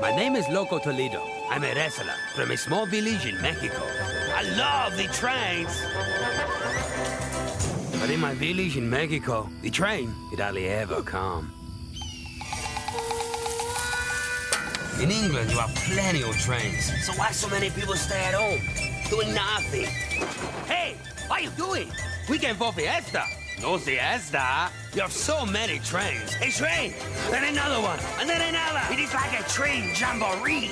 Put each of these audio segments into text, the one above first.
My name is Loco Toledo. I'm a wrestler from a small village in Mexico. I love the trains. But in my village in Mexico, the train, it hardly ever come. In England, you have plenty of trains. So why so many people stay at home, doing nothing? Hey, what are you doing? Weekend for fiesta. No siesta. You have so many trains. A train, then another one, and then another. It is like a train jamboree.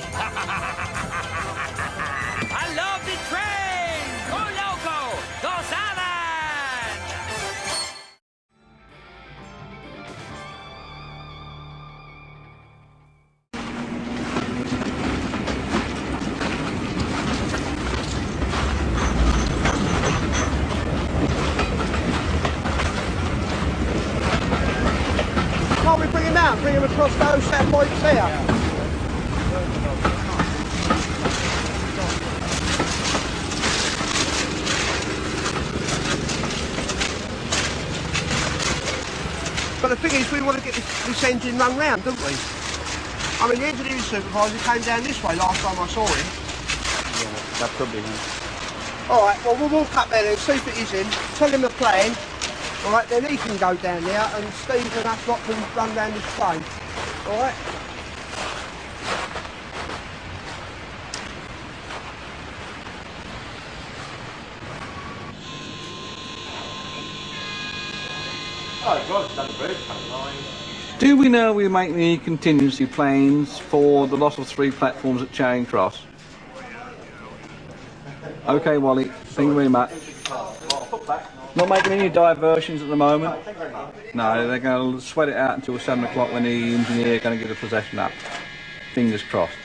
I love the train. Go Loco. Go Southern. Can't we bring him out, bring him across those set points here? But the thing is, we want to get this engine run round, don't we? I mean, the engineering supervisor came down this way last time I saw him. Yeah, that could be him. Alright, well we'll walk up there and see if it is him, tell him the plan. Alright, then he can go down there and Steve and us lot can run down this train. Alright? Do we know we're making any contingency plans for the loss of 3 platforms at Charing Cross? Okay, Wally, thank you very much. Not making any diversions at the moment? No, they're going to sweat it out until 7 o'clock when the engineer going to get the possession up. Fingers crossed.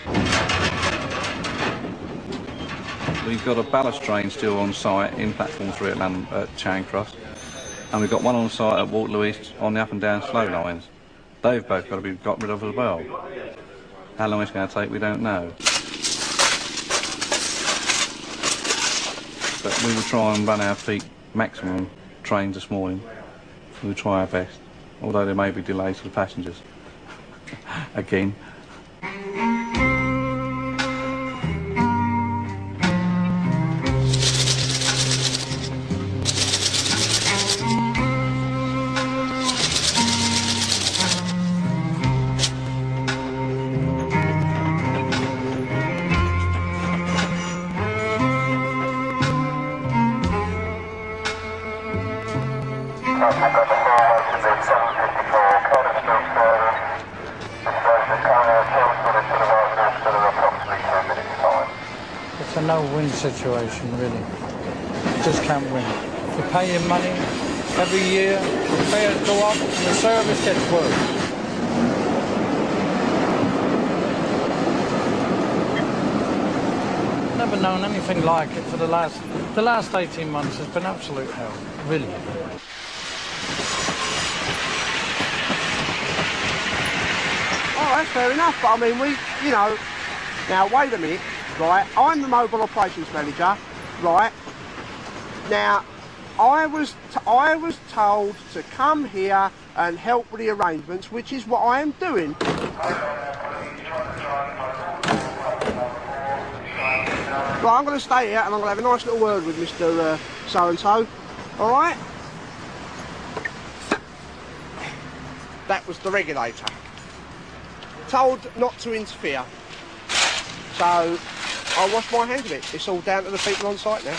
We've got a ballast train still on site in platform 3 at Charing Cross. And we've got one on site at Waterloo East on the up and down slow lines. They've both got to be got rid of as well. How long it's going to take, we don't know. But we will try and run our peak maximum trains this morning. We'll try our best, although there may be delays for the passengers. Again. It's a no-win situation, really. You just can't win. You pay your money every year, the fares go up, and the service gets worse. Never known anything like it for the last 18 months. It's been absolute hell, really. Oh, that's fair enough, but I mean, you know, now wait a minute, right, I'm the mobile operations manager, right, now, I was told to come here and help with the arrangements, which is what I am doing. Right, I'm going to stay here and I'm going to have a nice little word with Mr. So-and-so, alright? That was the regulator. Told not to interfere. So, I'll wash my hands of it. It's all down to the people on site now.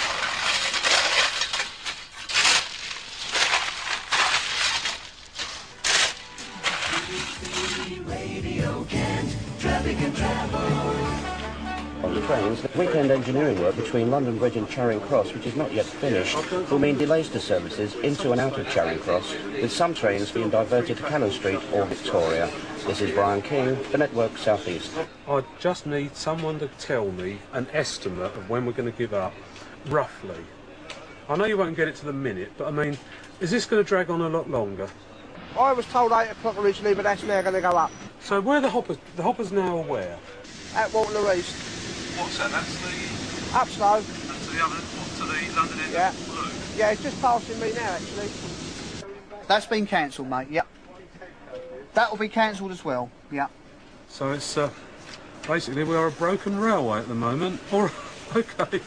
On the trains, the weekend engineering work between London Bridge and Charing Cross, which is not yet finished, will mean delays to services into and out of Charing Cross, with some trains being diverted to Cannon Street or Victoria. This is Brian King, for Network South East. I just need someone to tell me an estimate of when we're going to give up, roughly. I know you won't get it to the minute, but I mean, is this going to drag on a lot longer? I was told 8 o'clock originally, but that's now going to go up. So where are the hoppers? The hoppers now are where? At Waterloo East. What's that? That's the... Upslow. That's to the other... What, to the London end Yeah. of Waterloo? Yeah, it's just passing me now, actually. That's been cancelled, mate, yep. That will be cancelled as well, yeah. So it's Basically, we are a broken railway at the moment. All right, okay.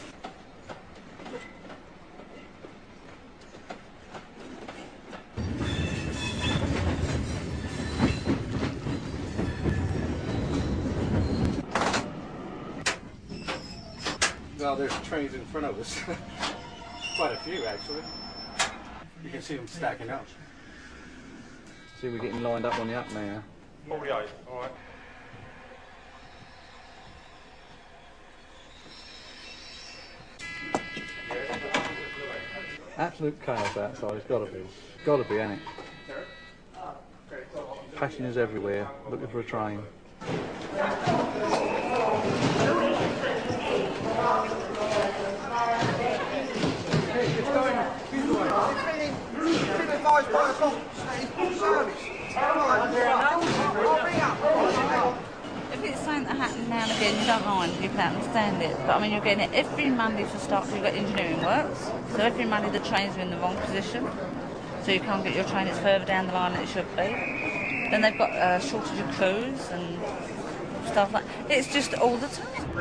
Well, there's trains in front of us. Quite a few, actually. You can see them stacking up. See, we're getting lined up on the up now. 48, all right. Absolute chaos outside, it's got to be. Got to be, ain't it? Passengers everywhere, looking for a train. If it's something that happens now and again, you don't mind, you can understand it. But I mean, you're getting it every Monday to start, you've got engineering works. So every Monday the trains are in the wrong position. So you can't get your train, it's further down the line than it should be. Then they've got a shortage of crews and stuff like that. It's just all the time.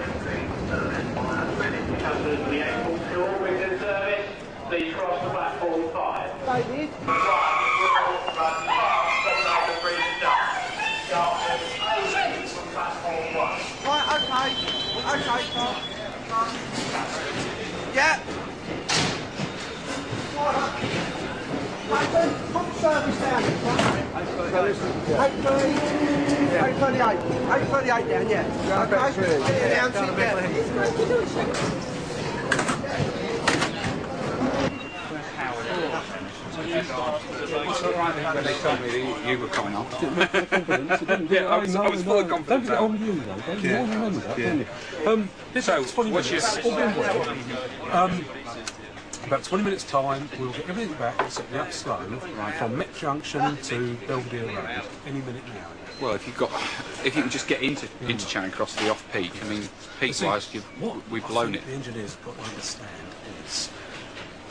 Please cross the platform 5. David? Right, okay. Okay, Tom. Yeah. Nathan, put the service down. 838. 838 down, yeah. Okay. Down, sit down. When they told me that you were coming on. Yeah, I was full of confidence. Don't get on with you, though. Don't you remember that, don't you? So, what's your... about 20 minutes time, we'll get everything back except the up slow from Met Junction to Belvedere Road. Any minute now. Well, if you can just get into Charing Cross the off-peak, I mean, peak-wise, we've blown it. The engineers have got to understand is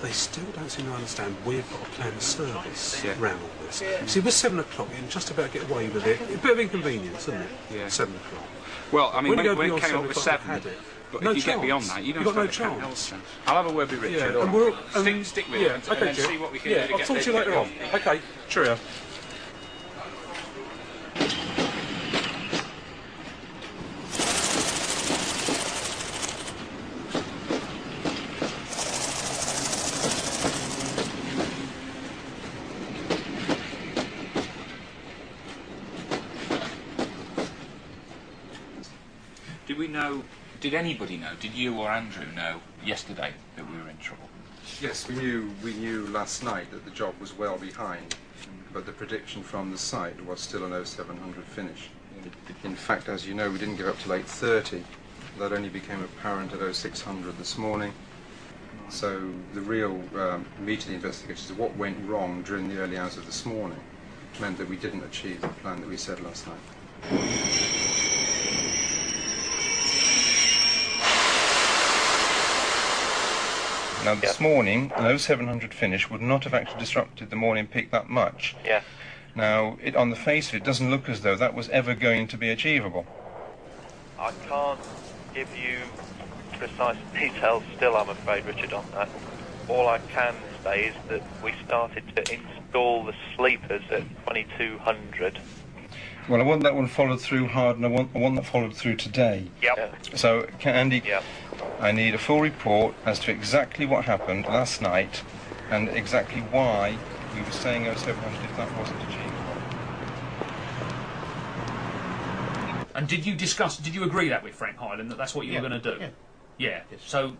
they still don't seem to understand we've got a planned service around all this. See, we're 7 o'clock, you can just about get away with it. A bit of inconvenience, isn't it? Yeah. 7 o'clock. Well, I mean, when go it came up with 7, but if you get beyond that, you don't got no stand a chance. chance. I'll have a word with Richard. Yeah, and stick with it and okay, then see what we can do to I'll get talk to you later on. Okay, cheerio. Did anybody know? Did you or Andrew know yesterday that we were in trouble? Yes, we knew last night that the job was well behind, but the prediction from the site was still an 0700 finish. In fact, as you know, we didn't give up till 8:30. That only became apparent at 0600 this morning. So the real meat of the investigation is what went wrong during the early hours of this morning meant that we didn't achieve the plan that we said last night. Now this morning, an 0700 finish would not have actually disrupted the morning peak that much. Yeah. Now, on the face of it, doesn't look as though that was ever going to be achievable. I can't give you precise details still, I'm afraid, Richard, on that. All I can say is that we started to install the sleepers at 2200. Well, I want that one followed through hard, and I want that followed through today. Yep. So, Andy, Yep. I need a full report as to exactly what happened last night and exactly why we were saying 0700 if that wasn't achievable. And did you agree that with Frank Hyland, that that's what you were going to do? Yeah. Yes. So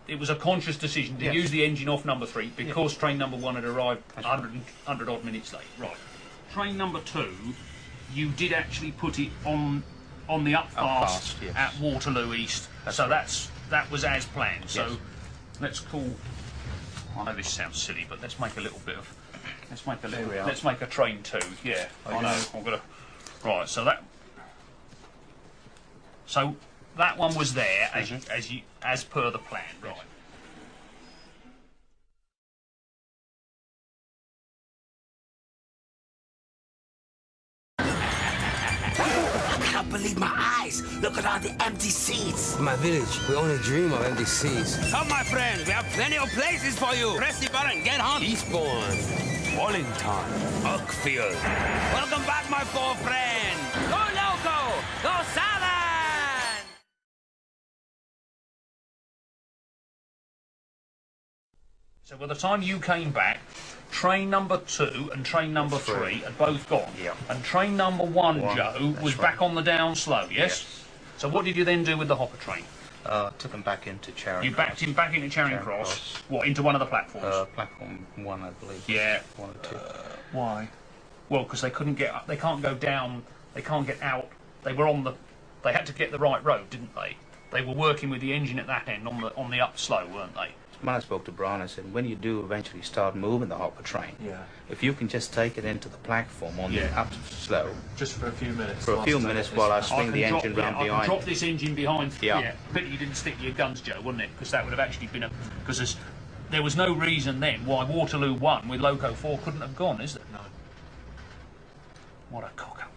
it was a conscious decision to use the engine off number 3 because train number 1 had arrived 100 odd minutes late. Right. Train number 2, you did actually put it on the up fast at Waterloo East. That was as planned. So let's call. I know this sounds silly, but let's make a little bit of. Let's make a train 2. Yeah, I know. I'm gonna. Right. So that one was there as per the plan. Right. believe my eyes. Look at all the empty seats. In my village, we only dream of empty seats. Come, my friends, we have plenty of places for you. Press the button, get on. Eastbourne, Wallington, Uckfield. Welcome back, my four friends. Go Loco! Go Southern! So by the time you came back, train number 2 and train number 3 had both gone. Yeah. And train number 1, Joe, was back on the down slow, yes? So what did you then do with the hopper train? Took him back into Charing Cross. You backed him back into Charing Cross. What, into one of the platforms? Platform 1, I believe. Yeah. 1 or 2. Why? Well, because they couldn't get up, they can't go down, they can't get out. They were on the, they had to get the right road, didn't they? They were working with the engine at that end on the up slow, weren't they? When I spoke to Brian, I said, when you do eventually start moving the hopper train, if you can just take it into the platform on the up slow, just for a few minutes. For a few minutes while I swing the engine round behind. I can drop this engine behind. Yeah. Pity you didn't stick to your guns, Joe, wouldn't it? Because that would have actually been because there was no reason then why Waterloo 1 with Loco 4 couldn't have gone, is there? No. What a cock up.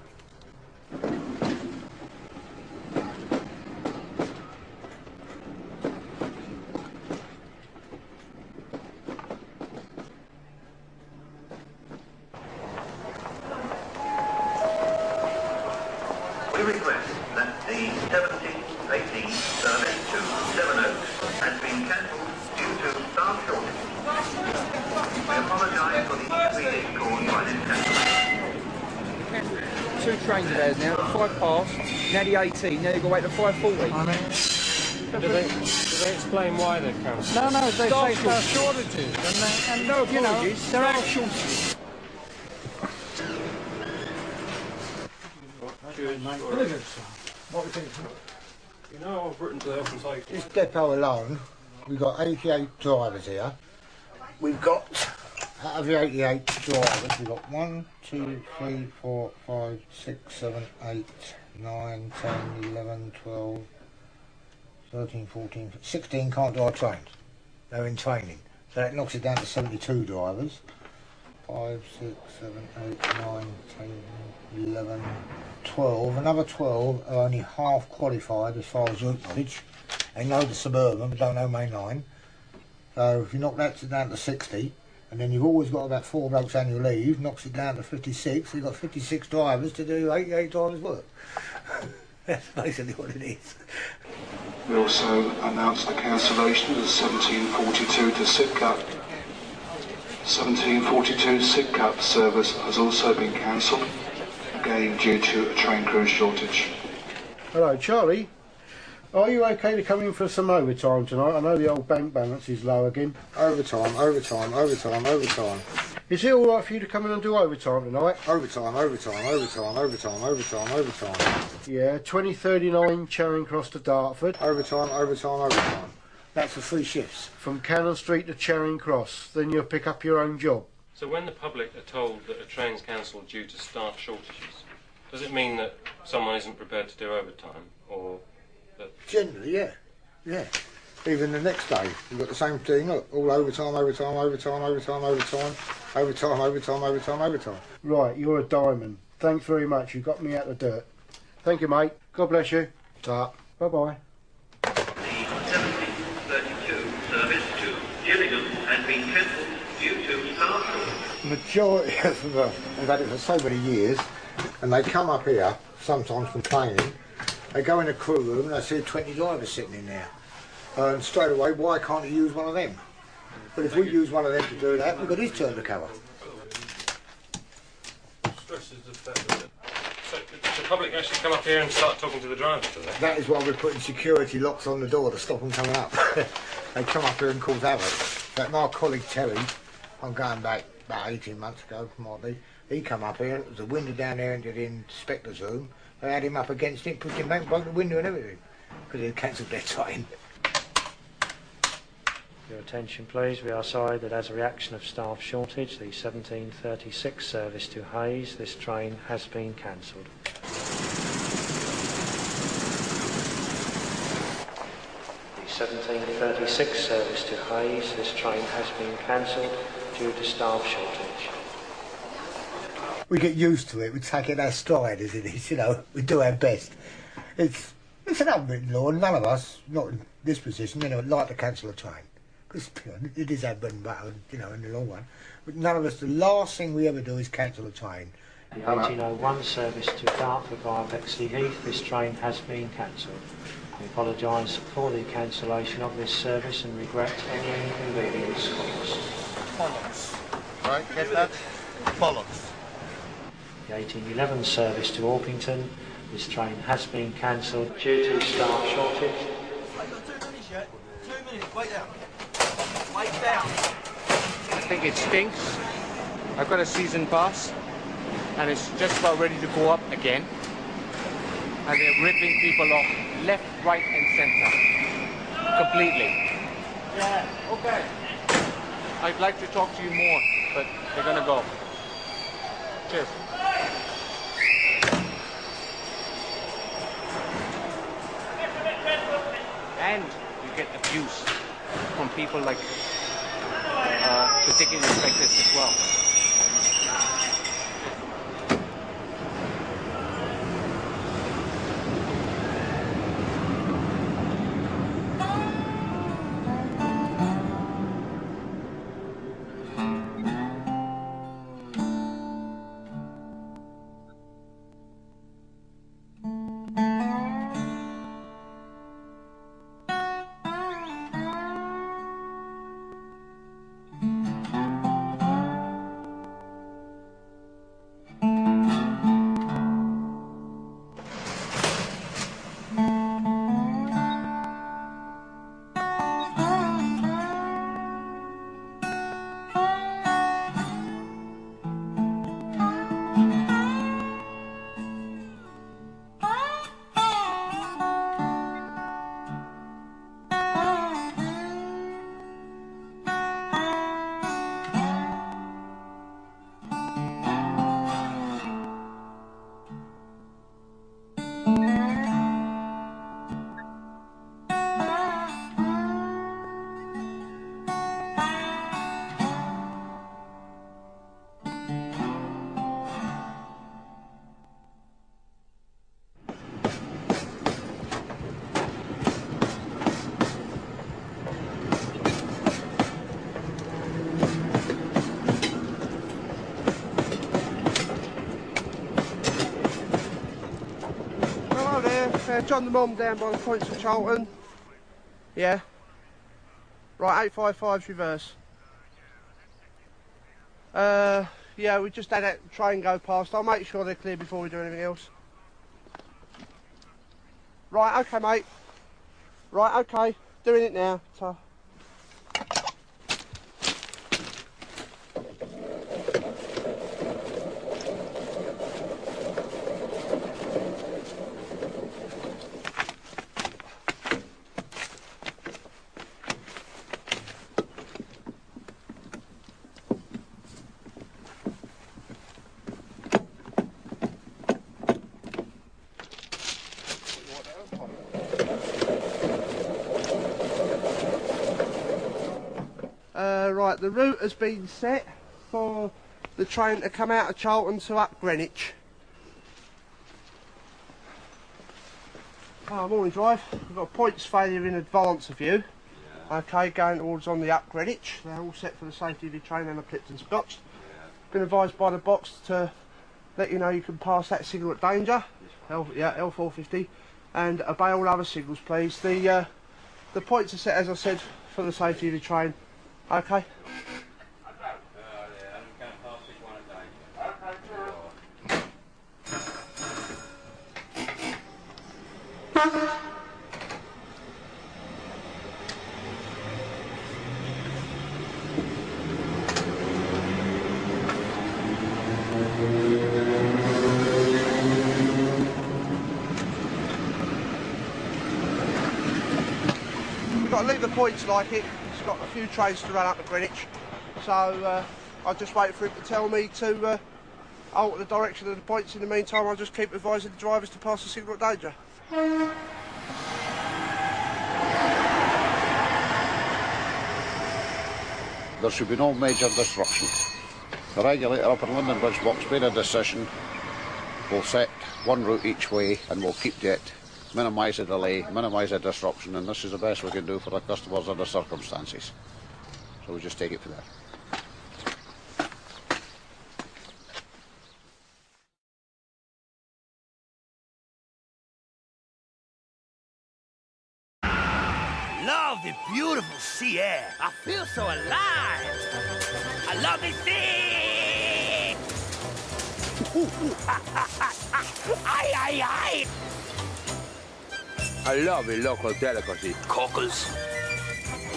We request that the 1718 service to Seven Oaks has been cancelled due to staff shortage. We apologise for the inconvenience caused by this cancellation. 2 trains of theirs now, 5 past, now the 18, now they've got to wait to 5:40. Do they explain why they're cancelled? No, they say Staff shortages. and no apologies, they're actual. What we think? You know, I've written to the health and safety. This depot alone, we've got 88 drivers here. We've got, out of the 88 drivers, we've got 1, 2, 3, 4, 5, 6, 7, 8, 9, 10, 11, 12, 13, 14, 16 can't drive trains. They're in training. So that knocks it down to 72 drivers. 5, 6, 7, 8, 9, 10, 11, 12. Another 12 are only half qualified as far as route knowledge. They know the suburban but don't know main line. So if you knock that down to 60, and then you've always got about 4 blokes annual leave, knocks it down to 56, so you've got 56 drivers to do 88 drivers' work. That's basically what it is. We also announced the cancellation of the 1742 to Sidcup. 1742 Sidcup service has also been cancelled, again due to a train crew shortage. Hello, Charlie. Are you okay to come in for some overtime tonight? I know the old bank balance is low again. Overtime. Is it alright for you to come in and do overtime tonight? Overtime. Yeah, 2039 Charing Cross to Dartford. Overtime. That's for 3 shifts. From Cannon Street to Charing Cross. Then you'll pick up your own job. So when the public are told that a train's cancelled due to staff shortages, does it mean that someone isn't prepared to do overtime, or that... Generally, yeah. Even the next day, you've got the same thing, look, all overtime. Right, you're a diamond. Thanks very much, you got me out of the dirt. Thank you, mate. God bless you. Ta. Bye-bye. The 1732 service to Gillingham has been cancelled due to staff shortage. Majority of them have had it for so many years, and they come up here, sometimes from training, they go in a crew room and they see 20 drivers sitting in there. And straight away, why can't you use one of them? But if we use one of them to do that, we've got his turn to cover. Stresses the fact that... So the public actually come up here and start talking to the drivers, do they? That is why we're putting security locks on the door to stop them coming up. They come up here and cause havoc. But my colleague Terry, I'm going back about 18 months ago, might be, he come up here, there was a window down there into the inspector's room. They had him up against it, pushed him back, broke the window and everything, because he'd cancelled their train. Your attention please, we are sorry that as a reaction of staff shortage, the 1736 service to Hayes, this train has been cancelled. The 1736 service to Hayes, this train has been cancelled due to staff shortage. we get used to it. We take it as stride as it is, you know. We do our best. It's an unwritten law. None of us, not in this position, you know, like to cancel a train. Because it is our bread and butter, you know, in the long run. But none of us, the last thing we ever do is cancel a train. The 1801 service to Dartford via Bexley Heath, this train has been cancelled. We apologise for the cancellation of this service and regret any inconvenience caused. Bollocks. Right, get that? Bollocks. The 1811 service to Orpington, this train has been cancelled due to staff shortage. I've got 2 minutes yet. 2 minutes, wait down. Wait down. I think it stinks. I've got a season pass and it's just about ready to go up again. And they're ripping people off left, right and centre. Completely. Yeah, okay. I'd like to talk to you more, but they're gonna go. Cheers. And you get abuse from people like the ticket inspectors as well. John the Mom down by the points of Charlton. Yeah. Right, 855's reverse. Yeah, we just had that train go past. I'll make sure they're clear before we do anything else. Right, okay, mate. Right, okay. Doing it now. So. Right, the route has been set for the train to come out of Charlton to up Greenwich. Morning drive. We've got points failure in advance of you. Yeah. Okay, going towards on the up Greenwich. They're all set for the safety of your train and the clipped and scotched. Yeah. Been advised by the box to let you know you can pass that signal at danger. L450, and obey all other signals, please. The points are set, as I said, for the safety of your train. Okay. We've got to leave the points like it. It's got a few trains to run up to Greenwich, so I'll just wait for him to tell me to alter the direction of the points. In the meantime, I'll just keep advising the drivers to pass the signal at danger. There should be no major disruption. The regulator up in London Bridge Box made a decision. We'll set one route each way and we'll keep to it, minimise the delay, minimise the disruption, and this is the best we can do for the customers under circumstances. So we'll just take it from there. Love the beautiful sea air. I feel so alive. I love the sea. Ay, ay, ay. I love the local delicacy. Cockles,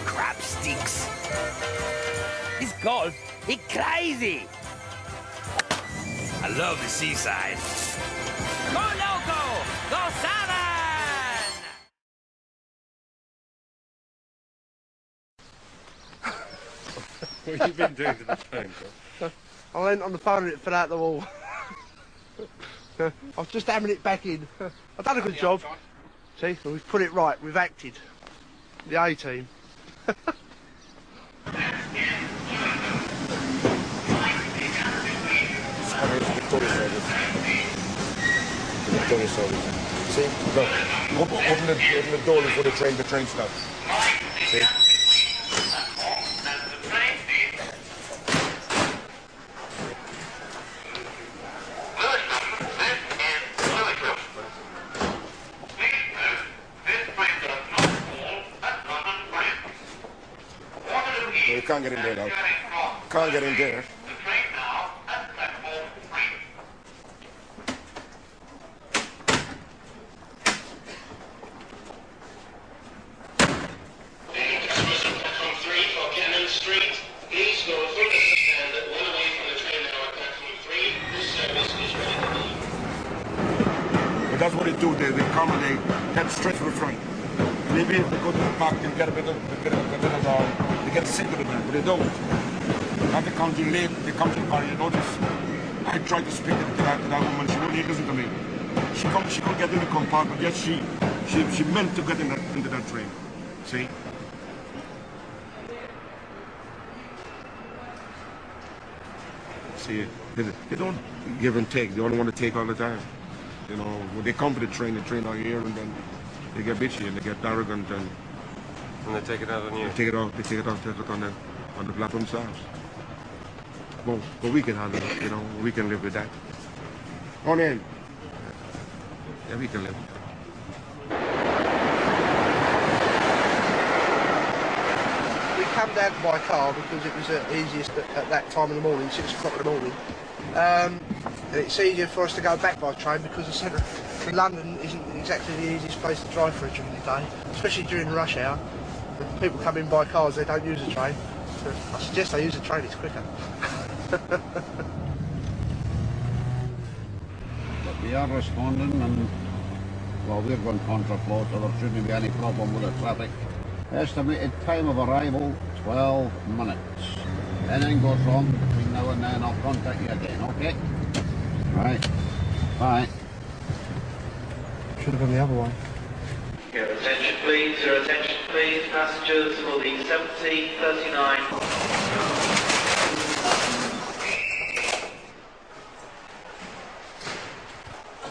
crab sticks. This golf is crazy. I love the seaside. Go Loco! Go Salmon! What have you been doing to the phone, John? I went on the phone and it fell out the wall. I was just hammering it back in. I've done a good job. See, we've put it right, we've acted. The A-team. Victoria service. See, look, open the door before the train stops. See? No, you can't get in there now. Can't get in there. But that's what they do. They come and they head straight to the front. Maybe if they go to the back and get a bit of they get sick of the back, but they don't. Now they come too late, they come to the car, you notice. I tried to speak to that woman, she wouldn't listen to me. She couldn't get in the compartment, yet she meant to get into that train. See? See, they don't give and take, they only want to take all the time. You know, when they come to the train out here and then they get bitchy and they get arrogant and they take it out on you. They take it off on the platform themselves. Well, but we can handle it, you know, we can live with that. On in. Yeah, we can live with that. We come down by car because it was easiest at that time in the morning, 6 o'clock in the morning. And it's easier for us to go back by train because the centre of London isn't exactly the easiest place to drive for during the day, especially during rush hour. When people come in by cars, they don't use a train. So I suggest they use a train, it's quicker. But we are responding and, well, we're going contraflow, so there shouldn't be any problem with the traffic. Estimated time of arrival, 12 minutes. Anything goes wrong between now and then, I'll contact you again, okay? Right. Bye. Should have gone the other way. Your attention please, passengers for the 7039.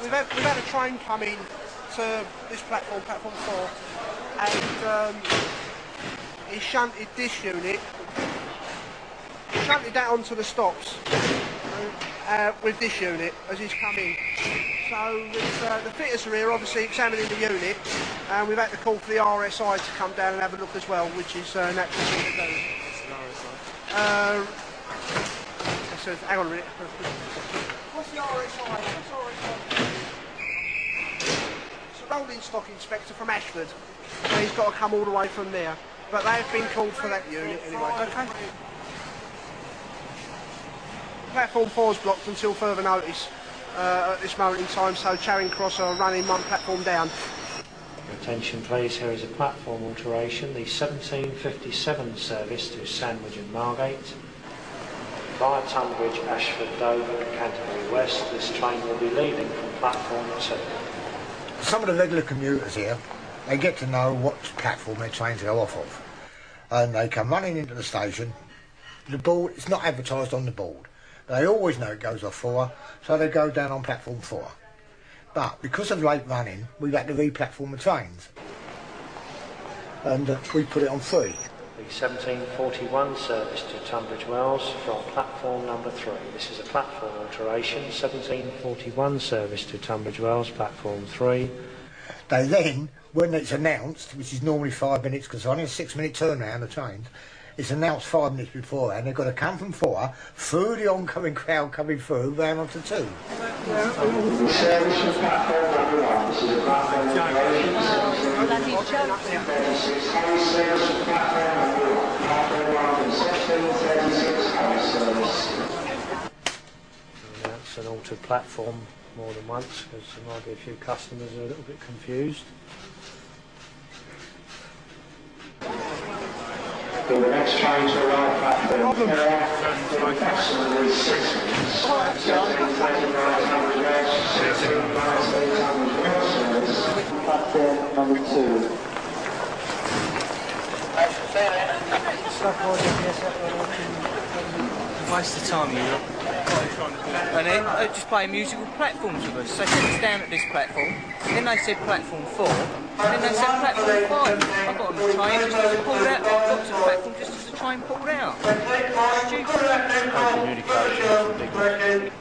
We've had a train come in to this platform, platform 4, and he shunted this unit, shunted that onto the stops with this unit as he's come in. So the fitters are here obviously examining the unit, and we've had to call for the RSI to come down and have a look as well, which is natural thing to do. So, hang on a minute. What's the RSI? It's a rolling stock inspector from Ashford, so he's got to come all the way from there. But they've been called for that unit anyway. Okay. Platform 4 is blocked until further notice at this moment in time, so Charing Cross are running one platform down. Attention please, here is a platform alteration. The 1757 service to Sandwich and Margate via Tunbridge, Ashford, Dover and Canterbury West. This train will be leaving from platform 2. Some of the regular commuters here, they get to know what platform their trains go off of. And they come running into the station. The board, it's not advertised on the board. They always know it goes off 4, so they go down on platform 4. But because of late running, we've had to re-platform the trains. And we put it on 3. The 1741 service to Tunbridge Wells from platform number 3. This is a platform alteration. 1741 service to Tunbridge Wells, platform 3. They then, when it's announced, which is normally 5 minutes, because it's only a 6-minute turnaround of trains, it's announced 5 minutes before, and they've got to come from 4 through the oncoming crowd coming through round onto 2. That's an altered platform more than once, because there might be a few customers who are a little bit confused. The next train to arrive platform 4, approximately 6 minutes. 1739 platform number 2. Waste of time, you lot. And they just play musical platforms with us. They took us down at this platform, then they said platform 4, and then they said platform 5. I got on the train just as it pulled out. I got to the platform just as the train pulled out. Stupid.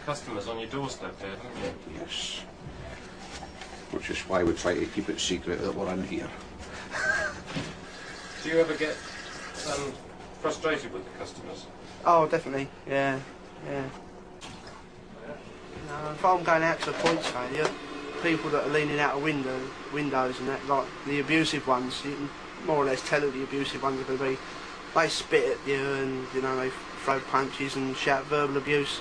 Customers on your doorstep here, haven't you? Yes. Which is why we try to keep it secret that we're in here. Do you ever get frustrated with the customers? Oh, definitely. Yeah. If I'm going out to a points failure, people that are leaning out of windows and that, like the abusive ones, you can more or less tell who the abusive ones are going to be. They spit at you and, you know, they throw punches and shout verbal abuse.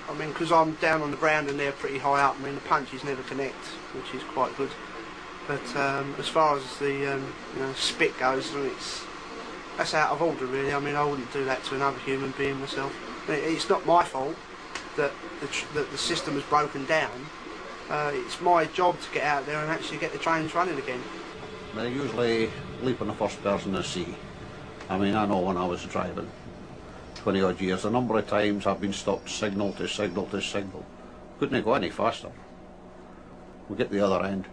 I mean, because I'm down on the ground and they're pretty high up, I mean, the punches never connect, which is quite good. But as far as the you know, spit goes, I mean, that's out of order, really. I mean, I wouldn't do that to another human being myself. I mean, it's not my fault that the system has broken down. It's my job to get out there and actually get the trains running again. They usually leap on the first person they see. I mean, I know when I was driving 20 odd years, a number of times I've been stopped signal to signal to signal. Couldn't go any faster. We get the other end.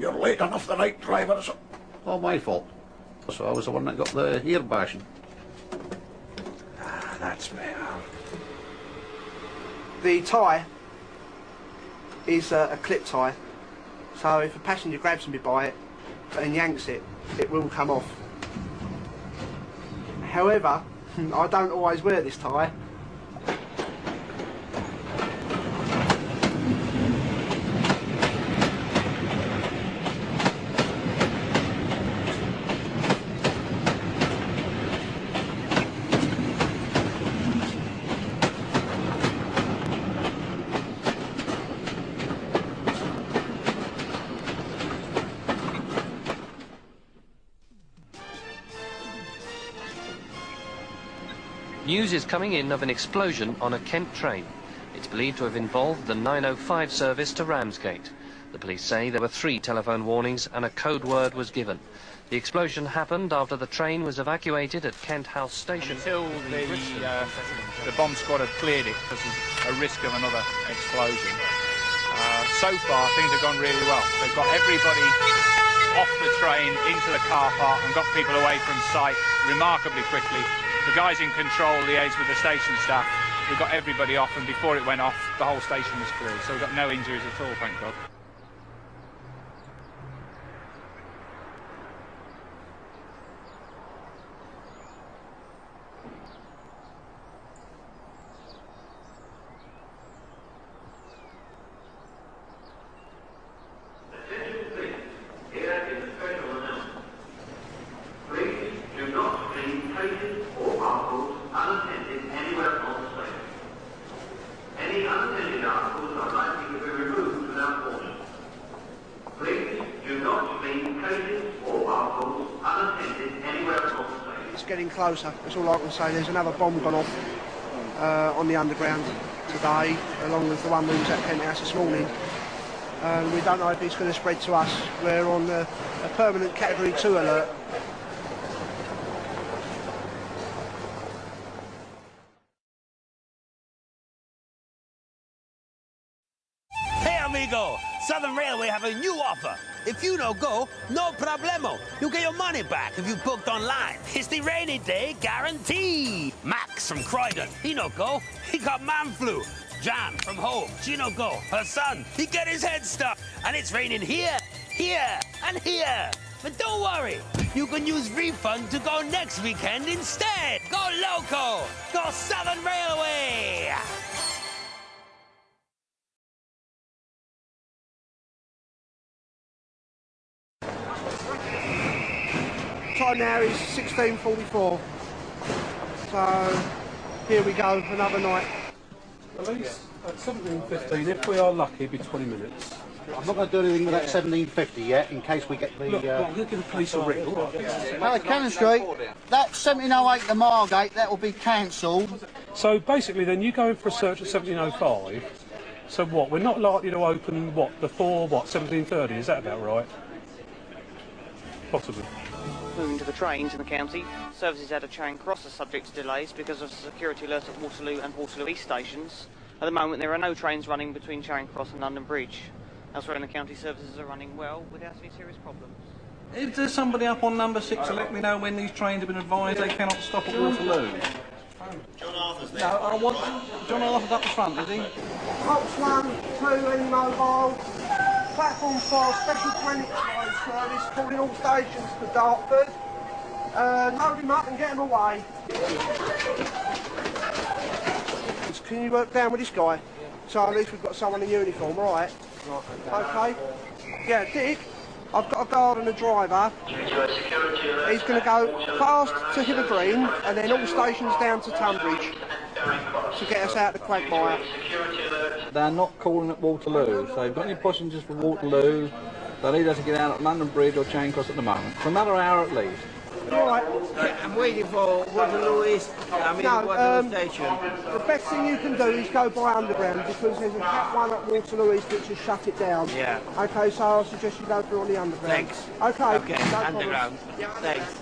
You're late enough the night, driver. It's all my fault. So I was the one that got the ear bashing. Ah, that's better. The tie is a clip tie, so if a passenger grabs me by it and yanks it, it will come off. However, I don't always wear this tie. News is coming in of an explosion on a Kent train. It's believed to have involved the 905 service to Ramsgate. The police say there were 3 telephone warnings and a code word was given. The explosion happened after the train was evacuated at Kent House Station. Until the bomb squad have cleared it, because there's a risk of another explosion. So far, things have gone really well. They've got everybody off the train into the car park and got people away from sight remarkably quickly. The guys in control liaised with the station staff. We got everybody off, and before it went off, the whole station was cleared. So we got no injuries at all, thank God. closer. That's all I can say. There's another bomb gone off on the underground today, along with the one that was at Kent House this morning. We don't know if it's going to spread to us. We're on a permanent Category 2 alert. Hey amigo, Southern Railway have a new offer. If you no go, no problemo. You get your money back if you booked online. It's the rainy day guarantee. Max from Croydon, he no go. He got man flu. Jan from home, she no go. Her son, he get his head stuck. And it's raining here, here, and here. But don't worry, you can use refund to go next weekend instead. Go Loco, go Southern Railway. Time now is 16:44. So here we go, another night. At least at 17:15, if we are lucky, it'll be 20 minutes. I'm not going to do anything with that 1750 yet, in case we get the... Look, I'm going to give the police a ring. Hello, Cannon Street. That 1708 to Margate, that will be cancelled. So basically then you go in for a search at 1705. So what, we're not likely to open, what, before, 1730, is that about right? Possibly. Moving to the trains in the county, services out of Charing Cross are subject to delays because of the security alert at Waterloo and Waterloo East stations. At the moment there are no trains running between Charing Cross and London Bridge. Elsewhere in the county, services are running well without any serious problems. Is there somebody up on number 6 to let me know when these trains have been advised they cannot stop at Waterloo? John Arthur's there. No, I want John Arthur's up the front, is he? Box 1, 2, any mobile. Platform 4, special Greenwich line service, calling all stations to Dartford. Load him up and get him away. Can you work down with this guy? So at least we've got someone in uniform, alright? Okay. Yeah, Dick, I've got a guard and a driver. He's going to go fast to Hither Green and then all stations down to Tunbridge to get us out of the quagmire. They're not calling at Waterloo, so if you've got any passengers for Waterloo, they need us to get out at London Bridge or Charing Cross at the moment. For another hour at least. Alright. I'm waiting for Waterloo East, Waterloo Station. The best thing you can do is go by underground because there's a Cat 1 at Waterloo East which has shut it down. Yeah. Okay, so I suggest you go through on the underground. Thanks. Okay. Okay, no underground. problems. Thanks.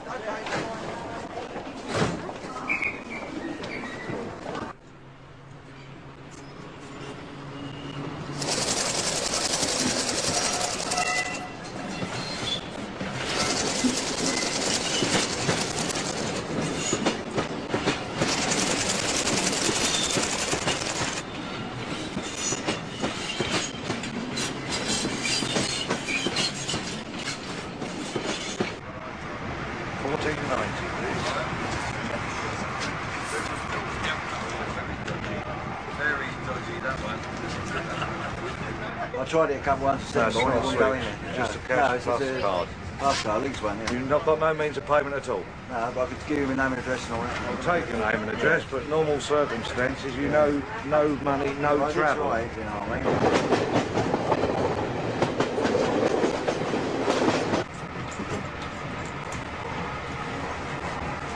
I tried it a couple once. No, it's not won't go in it. just a cash plus card. Plus card, links one, yeah. You've not got no means of payment at all? No, but I could give you my name and address and all that. I'll take your name and address, but normal circumstances, you know, no money, no Right, travel. That's right, you know what I mean?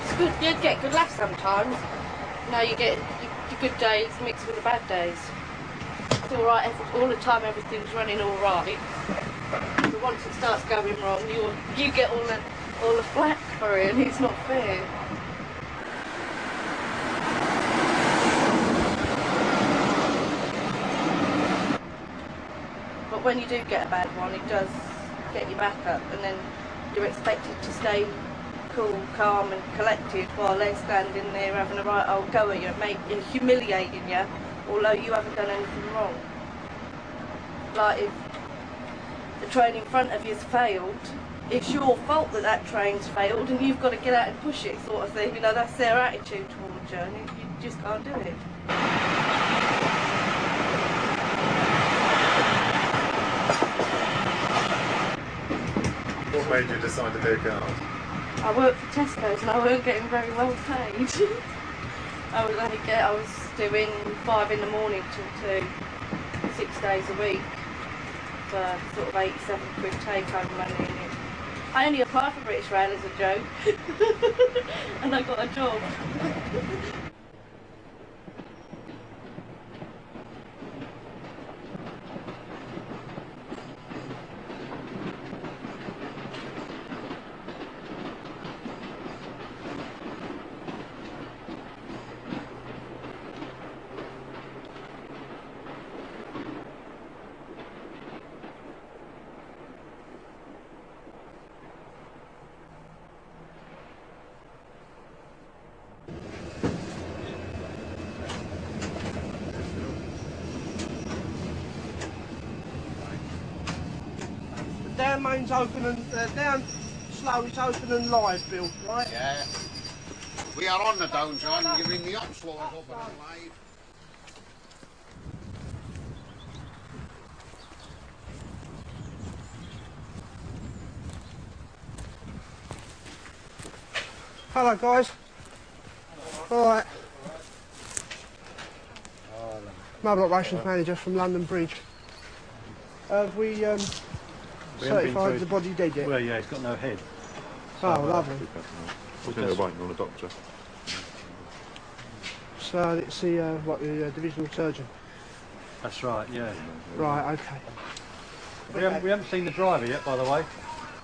It's good, you get good laughs sometimes. You know, you get your good days mixed with the bad days. It's alright, all the time everything's running alright. But once it starts going wrong, you get all the flack for it, and it's not fair. But when you do get a bad one, it does get you back up, and then you're expected to stay cool, calm and collected while they're standing there having a right old go at you, humiliating you, although you haven't done anything wrong. Like if the train in front of you's failed, it's your fault that that train's failed and you've got to get out and push it, sort of thing. You know, that's their attitude towards you, and you just can't do it. What made you decide to be a guard? I worked for Tesco's and I weren't getting very well paid. I was doing 5 in the morning till 2, 6 days a week for sort of 87 quid take home money, and I only applied for British Rail as a joke, and I got a job. Down main's open and down slow it's open and live, Bill, right? Yeah. We are on the downside, giving the upslope open and live. Hello guys. Alright. Mobile Operations Manager from London Bridge. Have we certified the body dead yet? Well, yeah, he's got no head. Oh, lovely. We're still waiting on a doctor. So it's the, the divisional surgeon? That's right, yeah. Right, okay. We haven't seen the driver yet, by the way.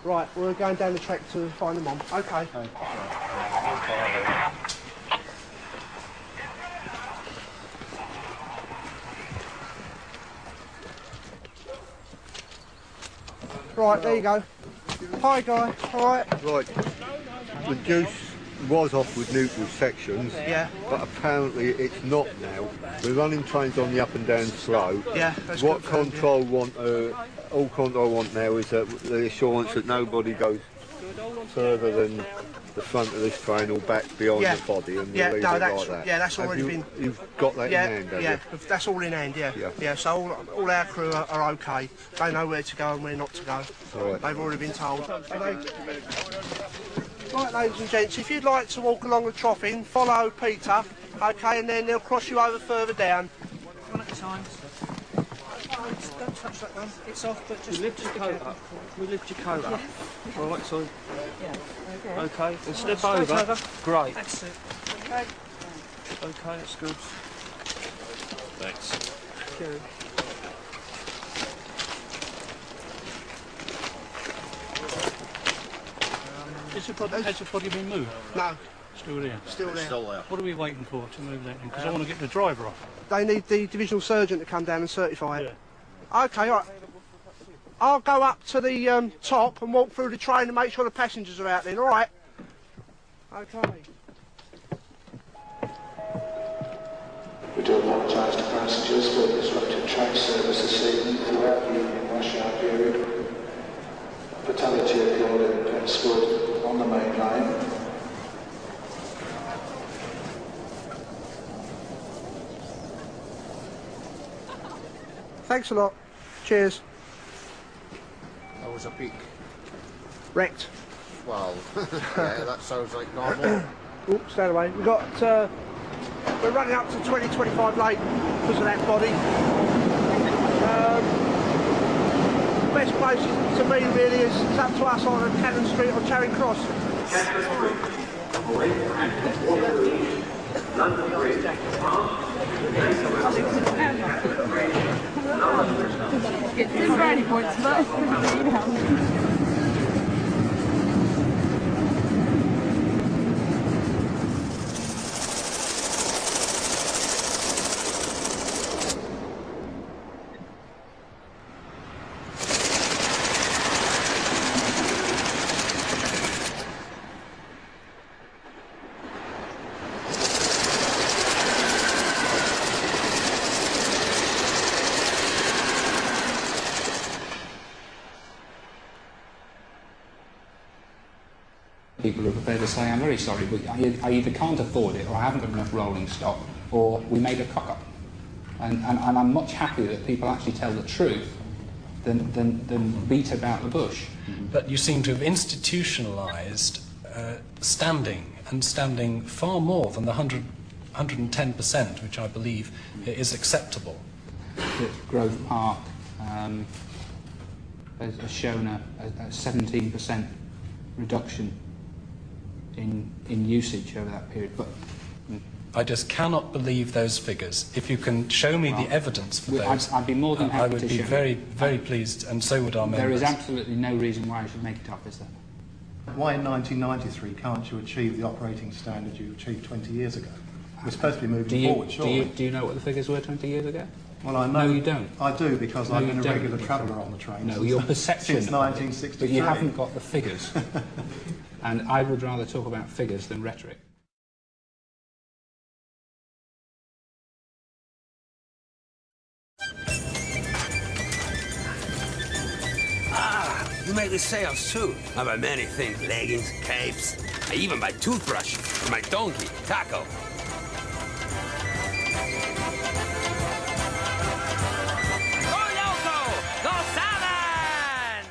Right, we're going down the track to find them on. Okay. Right, there you go. Hi, Guy. All right. Right. The juice was off with neutral sections. Yeah. But apparently it's not now. We're running trains on the up and down slow. Yeah, that's what confirmed, control want? All control want now is that the assurance that nobody goes further than the front of this train or back beyond the body, and we'll leave it like that. Yeah, that's already been. You've got that in hand, have you? That's all in hand. Yeah. So all our crew are okay. They know where to go and where not to go. Right. They've already been told. Right, ladies and gents, if you'd like to walk along the troughing, follow Peter, okay, and then they'll cross you over further down. One at a time. Don't touch that one. It's off, but just lift your coat up. We lift your coat up. Right, so. Yeah. Okay. And step Straight over. Great. That's it. Okay. Okay, that's good. Thanks. Okay. Has the body been moved? No. Still there? Still there. Still there. What are we waiting for to move that in? Because I want to get the driver off. They need the divisional surgeon to come down and certify it. Okay, all right. I'll go up to the top and walk through the train and make sure the passengers are out then, all right? Okay. We do apologise to passengers for the disrupted train service this evening throughout the evening rush hour period. Fatality occurred in Penswood on the main line. Thanks a lot. Cheers. That was a peak. Wrecked. Well, yeah, that sounds like normal. Oops, stand away. We've got, we're running up to 20-25 late because of that body. Best place to be really is it's up to us on Cannon Street or Charing Cross. Get some brownie points for that. People are prepared to say, I'm very sorry, but I either can't afford it or I haven't got enough rolling stock or we made a cock-up. And I'm much happier that people actually tell the truth than beat about the bush. But you seem to have institutionalised standing far more than the 110%, which I believe is acceptable. Grove Park has shown a 17% reduction in usage over that period. But I just cannot believe those figures. If you can show me the evidence for those, I'd be more than happy I would to be show very, you. very pleased, and so would our members. There is absolutely no reason why I should make it up, is there? Why in 1993 can't you achieve the operating standard you achieved 20 years ago? We're supposed to be moving forward, surely. Do you know what the figures were 20 years ago? Well, I know. No, you don't. I do, because No, I've you been a don't. regular traveller on the train No, your perception since of it, 1963. but you haven't got the figures. And I would rather talk about figures than rhetoric. You make the sales too. I buy many things, leggings, capes. I even buy toothbrush for my donkey, Taco. Go Loco! Go Salmon!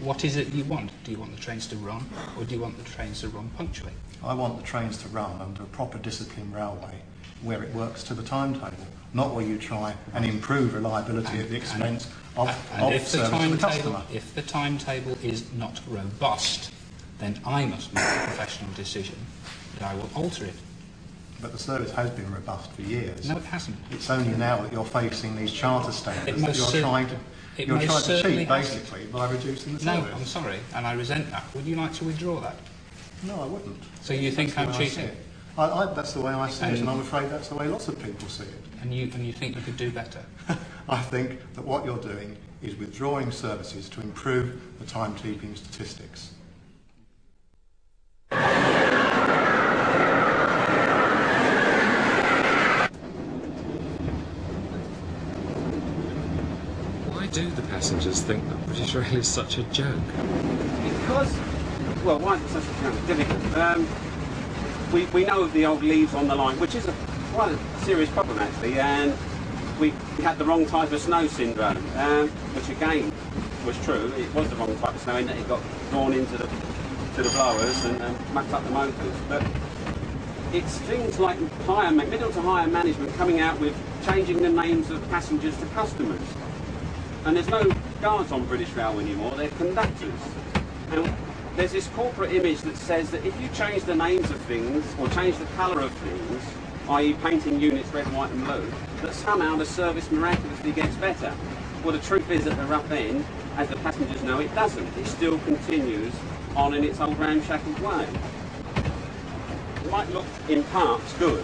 What is it you want? Do you want the trains to run, or do you want the trains to run punctually? I want the trains to run under a proper disciplined railway where it works to the timetable, not where you try and improve reliability at the expense of service to the customer. If the timetable is not robust, then I must make a professional decision that I will alter it. But the service has been robust for years. No, it hasn't. It's only now that you're facing these charter standards that most you're trying to certainly cheat, basically, by reducing the service. No, I'm sorry, and I resent that. Would you like to withdraw that? No, I wouldn't. So you think I'm cheating? That's the way I see it, and I'm afraid that's the way lots of people see it. And you think you could do better? I think that what you're doing is withdrawing services to improve the timekeeping statistics. Why do the passengers think that British Rail is such a joke? Because, well, why is it such a joke? Difficult. We know of the old leaves on the line, which is quite a serious problem actually, and we had the wrong type of snow syndrome, which again was true. It was the wrong type of snow in that it got drawn into the blowers and mucked up the motors. But it's things like middle to higher management coming out with changing the names of passengers to customers. And there's no guards on British Rail anymore, they're conductors. And there's this corporate image that says that if you change the names of things, or change the colour of things, i.e. painting units red, white and blue, that somehow the service miraculously gets better. Well, the truth is at the rough end, as the passengers know, it doesn't. It still continues on in its old ramshackle way. It might look in parts good,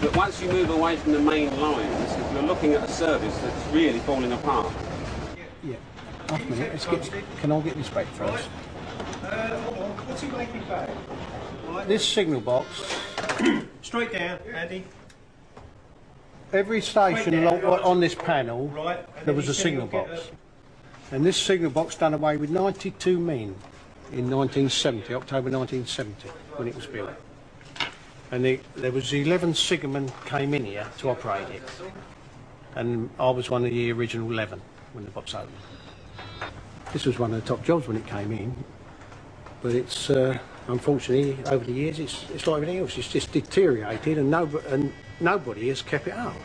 but once you move away from the main lines, you're looking at a service that's really falling apart. Yeah. Half a minute, can I get this back first? Hold on, what's he making back? This signal box. Straight down, Andy. Every station on this panel, Right, there was a signal box. And this signal box done away with 92 men in 1970, October 1970, when it was built. And there was 11 signalmen came in here to operate it. And I was one of the original 11 when the box opened. This was one of the top jobs when it came in. But it's, unfortunately, over the years, it's like everything else. It's just deteriorated and nobody has kept it up.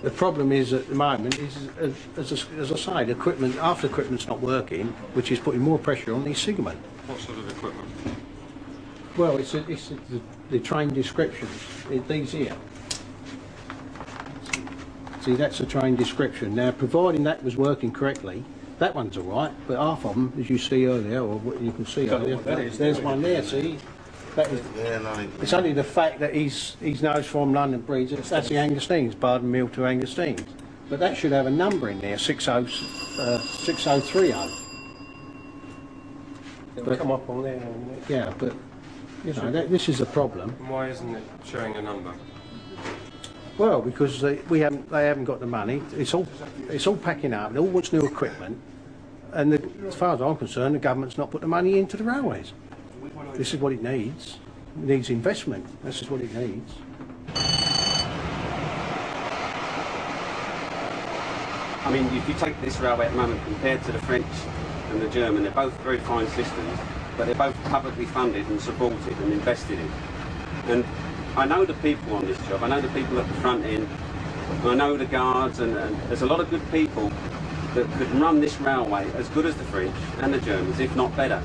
The problem is at the moment is, as I say, the equipment, after the equipment's not working, which is putting more pressure on these signalmen. What sort of equipment? Well, it's the train descriptions. These here. See, that's the train description. Now, providing that was working correctly, that one's all right, but half of them, as you see earlier, or what you can see earlier, there's one there, see? That is, it's only the fact that he's knows from London Bridge, that's the Angosteens, Barden Mill to Angosteens. But that should have a number in there, 6030. It'll come up on there. Yeah, but, you know, this is a problem. Why isn't it showing a number? Well, because they haven't got the money. It's all packing up. They all wants new equipment, and as far as I'm concerned, the government's not put the money into the railways. This is what it needs. It needs investment. This is what it needs. I mean, if you take this railway at the moment compared to the French and the German, they're both very fine systems, but they're both publicly funded and supported and invested in. And I know the people on this job, I know the people at the front end, And I know the guards, and there's a lot of good people that could run this railway as good as the French and the Germans, if not better,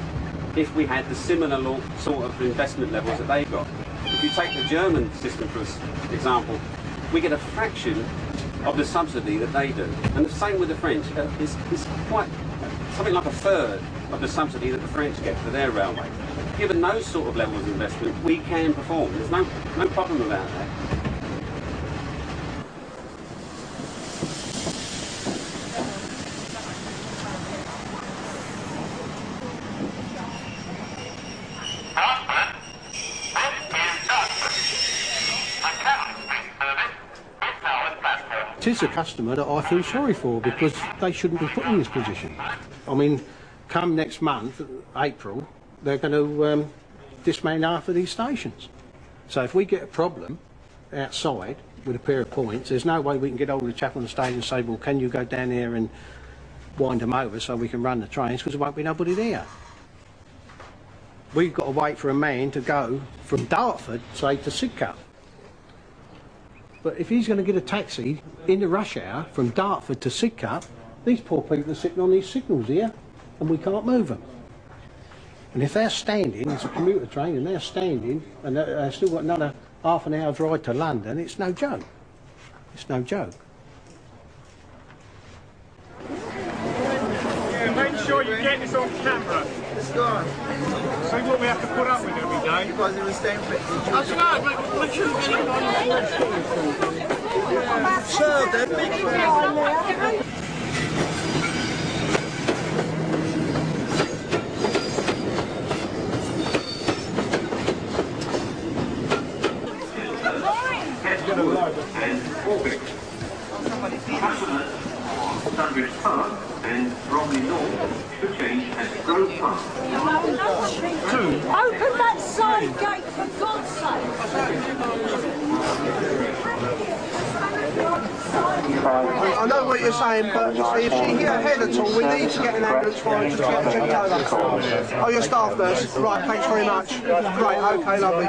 if we had the similar sort of investment levels that they've got. If you take the German system, for example, we get a fraction of the subsidy that they do. And the same with the French. It's quite something like a third of the subsidy that the French get for their railway. Given those sort of levels of investment, we can perform. There's no problem about that. It is the customer that I feel sorry for, because they shouldn't be put in this position. I mean, come next month, April, they're going to dismantle half of these stations. So if we get a problem outside with a pair of points, there's no way we can get hold of the chap on the station and say, well, can you go down there and wind them over so we can run the trains, because there won't be nobody there. We've got to wait for a man to go from Dartford, say, to Sidcup. But if he's going to get a taxi in the rush hour from Dartford to Sidcup, these poor people are sitting on these signals here and we can't move them. And if they're standing, it's a commuter train, and they're standing and they've still got another half an hour's ride to London, it's no joke. It's no joke. Yeah, make sure you get this on camera. It's gone. See what we have to put up with every day. You guys are the same bit. I should know, but make sure you get it on. Sir, they're big. And Albany. Customers for Sunbridge Park and Bromley North should change at Grove Park. Open that side gate, for God's sake! I know what you're saying, but if she here ahead at all, we need to get an ambulance for her to get checked over. Oh, your staff nurse. Right, thanks very much. Great, okay, lovely.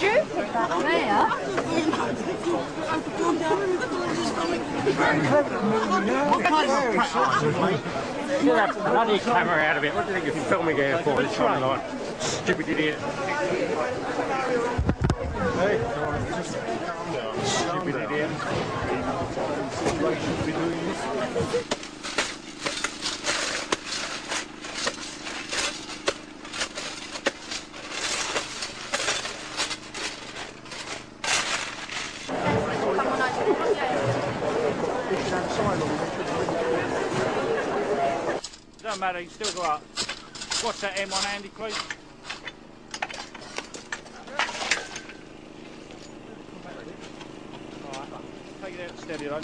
Stupid back there. Get that bloody camera out of it. What do you think you're filming here for? It's trying to like stupid idiot. Hey, just calm down. Stupid idiot. Should be doing this. Doesn't matter, you still go up. What's that M1 handy, please? Alright, take it out steady though.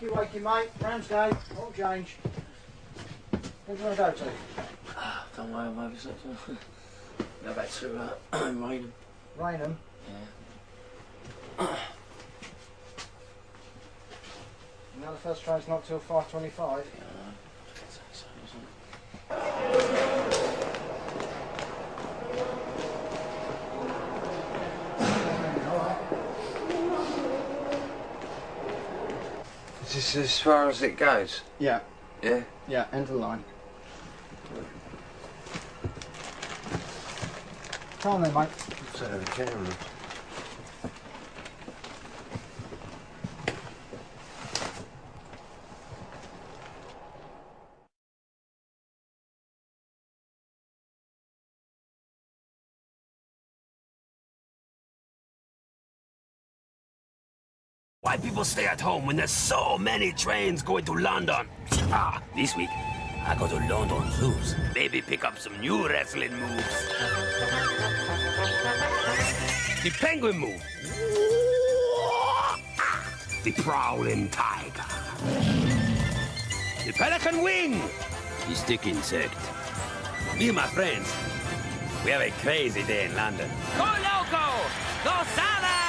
Wakey, mate. Ramsgate. All changed. Where do you want to go to? Don't worry, I'm over. Go back to Raynham. Raynham? Yeah. Now the first train's not till 5:25. Is this as far as it goes? Yeah. Yeah? Yeah, end of the line. Come on then, mate. So the camera. Why people stay at home when there's so many trains going to London? This week, I go to London Zoos. Maybe pick up some new wrestling moves. The penguin move. The prowling tiger. The pelican wing. The stick insect. Me and my friends, we have a crazy day in London. Go Loco! Go Salad!